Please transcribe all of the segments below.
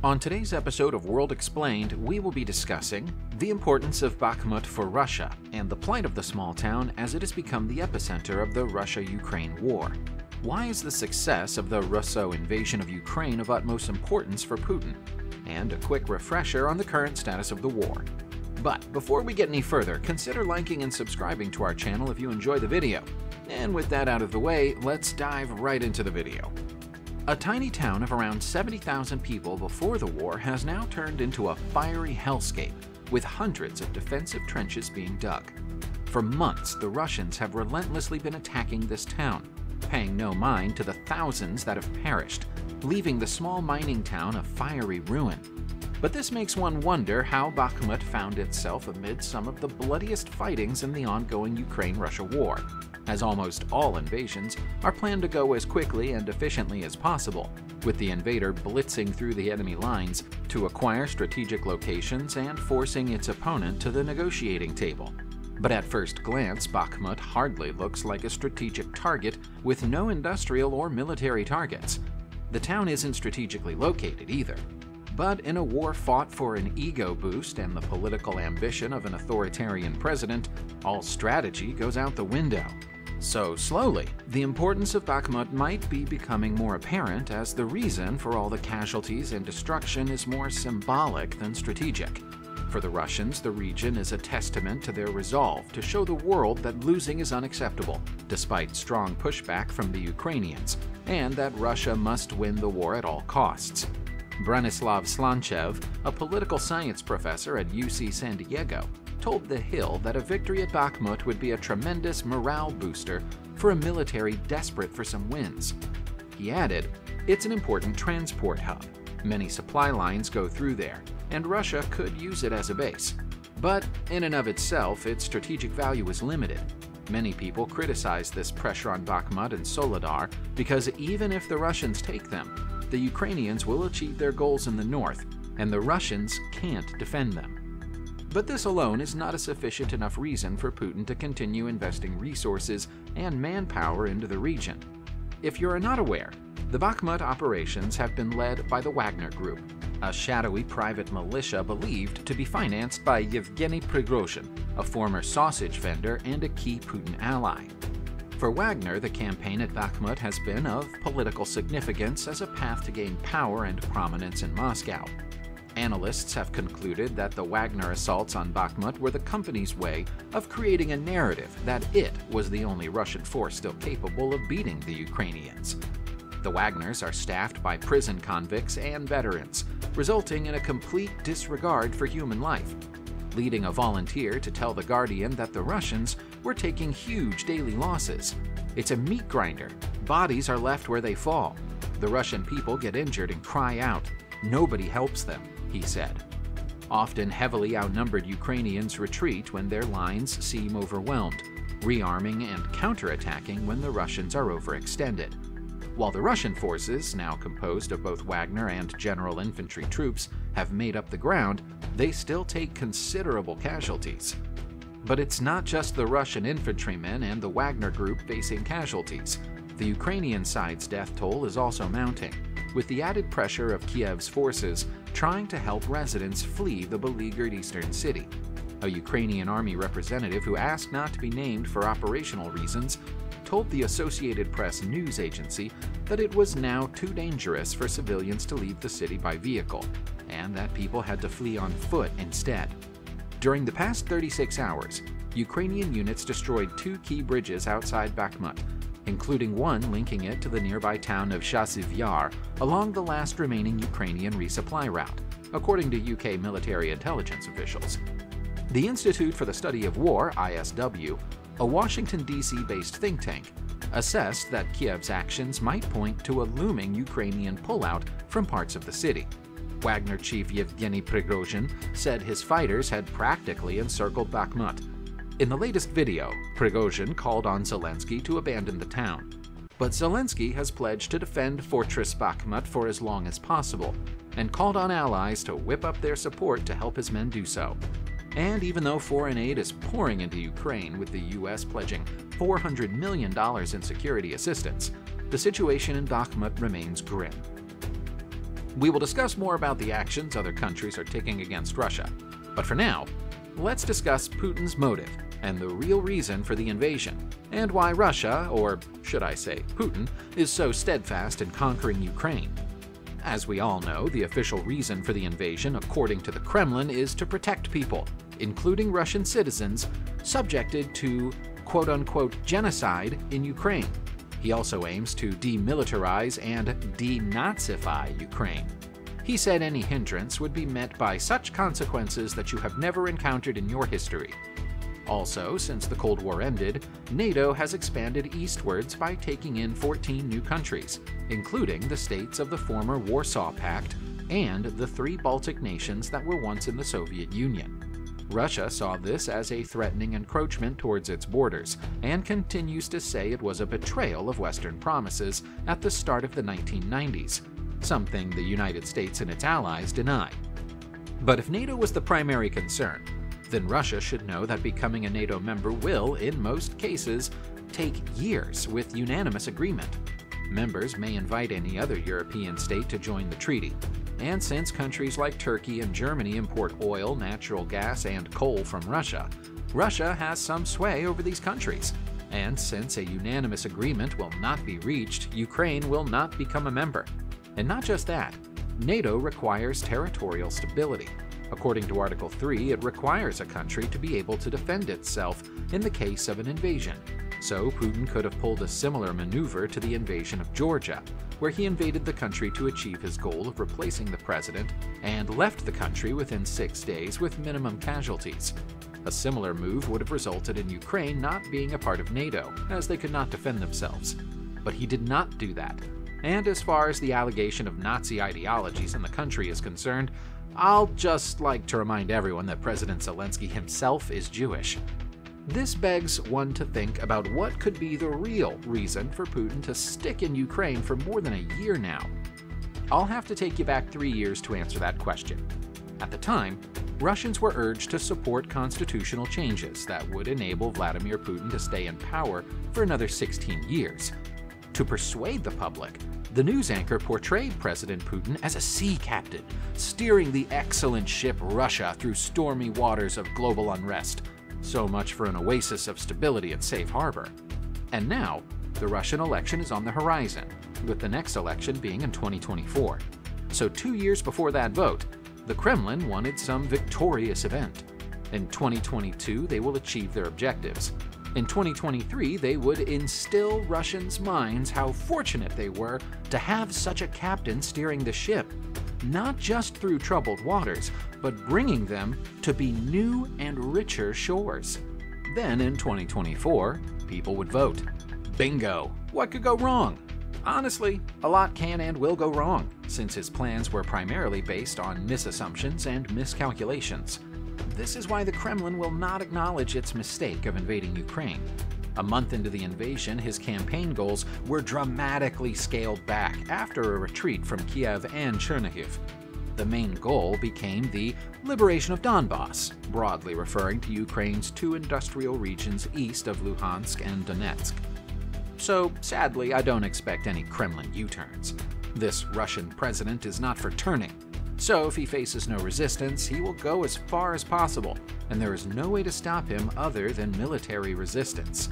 On today's episode of World Explained, we will be discussing the importance of Bakhmut for Russia and the plight of the small town as it has become the epicenter of the Russia-Ukraine war. Why is the success of the Russo-invasion of Ukraine of utmost importance for Putin? And a quick refresher on the current status of the war. But before we get any further, consider liking and subscribing to our channel if you enjoy the video. And with that out of the way, let's dive right into the video. A tiny town of around 70,000 people before the war has now turned into a fiery hellscape, with hundreds of defensive trenches being dug. For months, the Russians have relentlessly been attacking this town, paying no mind to the thousands that have perished, leaving the small mining town a fiery ruin. But this makes one wonder how Bakhmut found itself amid some of the bloodiest fightings in the ongoing Ukraine-Russia war, as almost all invasions are planned to go as quickly and efficiently as possible, with the invader blitzing through the enemy lines to acquire strategic locations and forcing its opponent to the negotiating table. But at first glance, Bakhmut hardly looks like a strategic target with no industrial or military targets. The town isn't strategically located either. But in a war fought for an ego boost and the political ambition of an authoritarian president, all strategy goes out the window. So slowly, the importance of Bakhmut might be becoming more apparent as the reason for all the casualties and destruction is more symbolic than strategic. For the Russians, the region is a testament to their resolve to show the world that losing is unacceptable, despite strong pushback from the Ukrainians, and that Russia must win the war at all costs. Branislav Slanchev, a political science professor at UC San Diego, told The Hill that a victory at Bakhmut would be a tremendous morale booster for a military desperate for some wins. He added, "It's an important transport hub. Many supply lines go through there, and Russia could use it as a base. But in and of itself, its strategic value is limited." Many people criticize this pressure on Bakhmut and Soledar because even if the Russians take them, the Ukrainians will achieve their goals in the north, and the Russians can't defend them. But this alone is not a sufficient enough reason for Putin to continue investing resources and manpower into the region. If you're not aware, the Bakhmut operations have been led by the Wagner Group, a shadowy private militia believed to be financed by Yevgeny Prigozhin, a former sausage vendor and a key Putin ally. For Wagner, the campaign at Bakhmut has been of political significance as a path to gain power and prominence in Moscow. Analysts have concluded that the Wagner assaults on Bakhmut were the company's way of creating a narrative that it was the only Russian force still capable of beating the Ukrainians. The Wagners are staffed by prison convicts and veterans, resulting in a complete disregard for human life, leading a volunteer to tell The Guardian that the Russians were taking huge daily losses. "It's a meat grinder. Bodies are left where they fall. The Russian people get injured and cry out. Nobody helps them," he said. Often heavily outnumbered Ukrainians retreat when their lines seem overwhelmed, rearming and counterattacking when the Russians are overextended. While the Russian forces, now composed of both Wagner and general infantry troops, have made up the ground, they still take considerable casualties. But it's not just the Russian infantrymen and the Wagner Group facing casualties. The Ukrainian side's death toll is also mounting, with the added pressure of Kiev's forces trying to help residents flee the beleaguered eastern city. A Ukrainian army representative who asked not to be named for operational reasons told the Associated Press news agency that it was now too dangerous for civilians to leave the city by vehicle, and that people had to flee on foot instead. During the past 36 hours, Ukrainian units destroyed 2 key bridges outside Bakhmut, including one linking it to the nearby town of Chasiv Yar along the last remaining Ukrainian resupply route, according to UK military intelligence officials. The Institute for the Study of War, ISW, a Washington, D.C.-based think tank, assessed that Kiev's actions might point to a looming Ukrainian pullout from parts of the city. Wagner chief Yevgeny Prigozhin said his fighters had practically encircled Bakhmut. In the latest video, Prigozhin called on Zelensky to abandon the town. But Zelensky has pledged to defend Fortress Bakhmut for as long as possible, and called on allies to whip up their support to help his men do so. And even though foreign aid is pouring into Ukraine, with the U.S. pledging $400 million in security assistance, the situation in Bakhmut remains grim. We will discuss more about the actions other countries are taking against Russia. But for now, let's discuss Putin's motive and the real reason for the invasion, and why Russia, or should I say Putin, is so steadfast in conquering Ukraine. As we all know, the official reason for the invasion, according to the Kremlin, is to protect people, including Russian citizens, subjected to quote-unquote genocide in Ukraine. He also aims to demilitarize and denazify Ukraine. He said any hindrance would be met by such consequences that you have never encountered in your history. Also, since the Cold War ended, NATO has expanded eastwards by taking in 14 new countries, including the states of the former Warsaw Pact and the 3 Baltic nations that were once in the Soviet Union. Russia saw this as a threatening encroachment towards its borders, and continues to say it was a betrayal of Western promises at the start of the 1990s, something the United States and its allies deny. But if NATO was the primary concern, then Russia should know that becoming a NATO member will, in most cases, take years with unanimous agreement. Members may invite any other European state to join the treaty, and since countries like Turkey and Germany import oil, natural gas, and coal from Russia, Russia has some sway over these countries. And since a unanimous agreement will not be reached, Ukraine will not become a member. And not just that, NATO requires territorial stability. According to Article 3, it requires a country to be able to defend itself in the case of an invasion. So Putin could have pulled a similar maneuver to the invasion of Georgia, where he invaded the country to achieve his goal of replacing the president and left the country within 6 days with minimum casualties. A similar move would have resulted in Ukraine not being a part of NATO, as they could not defend themselves. But he did not do that. And as far as the allegation of Nazi ideologies in the country is concerned, I'll just like to remind everyone that President Zelensky himself is Jewish. This begs one to think about what could be the real reason for Putin to stick in Ukraine for more than a year now. I'll have to take you back 3 years to answer that question. At the time, Russians were urged to support constitutional changes that would enable Vladimir Putin to stay in power for another 16 years. To persuade the public, the news anchor portrayed President Putin as a sea captain, steering the excellent ship Russia through stormy waters of global unrest. So much for an oasis of stability and safe harbor. And now, the Russian election is on the horizon, with the next election being in 2024. So 2 years before that vote, the Kremlin wanted some victorious event. In 2022, they will achieve their objectives. In 2023, they would instill Russians' minds how fortunate they were to have such a captain steering the ship, not just through troubled waters, but bringing them to be new and richer shores. Then in 2024, people would vote. Bingo! What could go wrong? Honestly, a lot can and will go wrong, since his plans were primarily based on misassumptions and miscalculations. This is why the Kremlin will not acknowledge its mistake of invading Ukraine. A month into the invasion, his campaign goals were dramatically scaled back after a retreat from Kiev and Chernihiv. The main goal became the liberation of Donbass, broadly referring to Ukraine's 2 industrial regions east of Luhansk and Donetsk. So, sadly, I don't expect any Kremlin U-turns. This Russian president is not for turning. So if he faces no resistance, he will go as far as possible, and there is no way to stop him other than military resistance.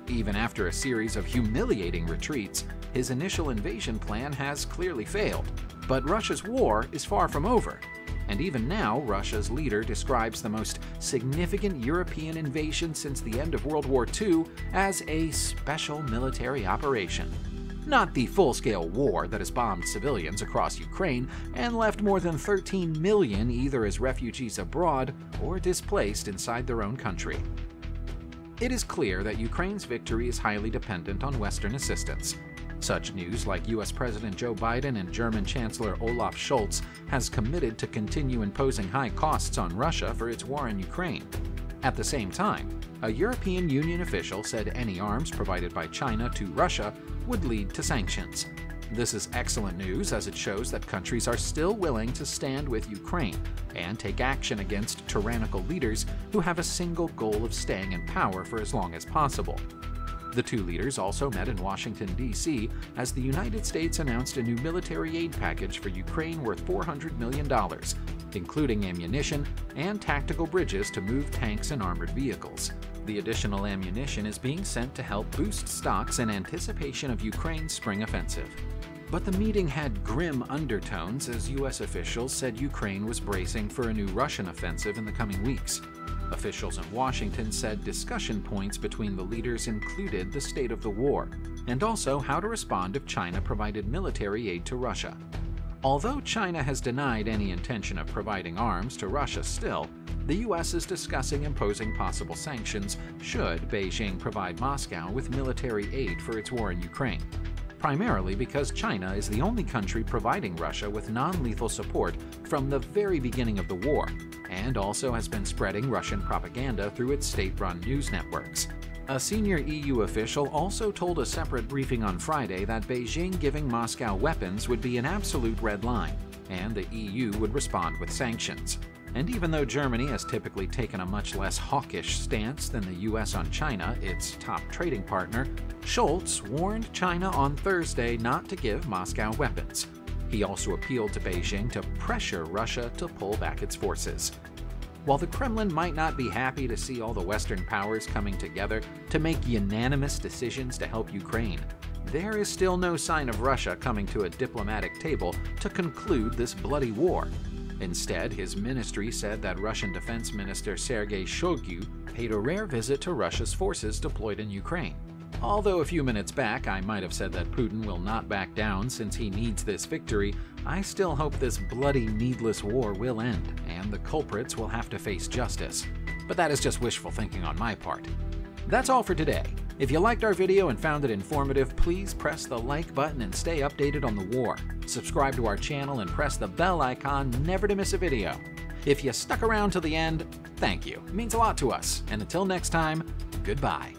Even after a series of humiliating retreats, his initial invasion plan has clearly failed. But Russia's war is far from over, and even now Russia's leader describes the most significant European invasion since the end of World War II as a special military operation. Not the full-scale war that has bombed civilians across Ukraine and left more than 13 million either as refugees abroad or displaced inside their own country. It is clear that Ukraine's victory is highly dependent on Western assistance. Such news like US President Joe Biden and German Chancellor Olaf Scholz has committed to continue imposing high costs on Russia for its war in Ukraine. At the same time, a European Union official said any arms provided by China to Russia would lead to sanctions. This is excellent news as it shows that countries are still willing to stand with Ukraine and take action against tyrannical leaders who have a single goal of staying in power for as long as possible. The two leaders also met in Washington, D.C. as the United States announced a new military aid package for Ukraine worth $400 million, including ammunition and tactical bridges to move tanks and armored vehicles. The additional ammunition is being sent to help boost stocks in anticipation of Ukraine's spring offensive. But the meeting had grim undertones as U.S. officials said Ukraine was bracing for a new Russian offensive in the coming weeks. Officials in Washington said discussion points between the leaders included the state of the war, and also how to respond if China provided military aid to Russia. Although China has denied any intention of providing arms to Russia still, the U.S. is discussing imposing possible sanctions should Beijing provide Moscow with military aid for its war in Ukraine, primarily because China is the only country providing Russia with non-lethal support from the very beginning of the war, and also has been spreading Russian propaganda through its state-run news networks. A senior EU official also told a separate briefing on Friday that Beijing giving Moscow weapons would be an absolute red line, and the EU would respond with sanctions. And even though Germany has typically taken a much less hawkish stance than the US on China, its top trading partner, Scholz warned China on Thursday not to give Moscow weapons. He also appealed to Beijing to pressure Russia to pull back its forces. While the Kremlin might not be happy to see all the Western powers coming together to make unanimous decisions to help Ukraine, there is still no sign of Russia coming to a diplomatic table to conclude this bloody war. Instead, his ministry said that Russian Defense Minister Sergei Shoigu paid a rare visit to Russia's forces deployed in Ukraine. Although a few minutes back I might have said that Putin will not back down since he needs this victory, I still hope this bloody, needless war will end, and the culprits will have to face justice. But that is just wishful thinking on my part. That's all for today. If you liked our video and found it informative, please press the like button and stay updated on the war. Subscribe to our channel and press the bell icon never to miss a video. If you stuck around till the end, thank you. It means a lot to us. And until next time, goodbye.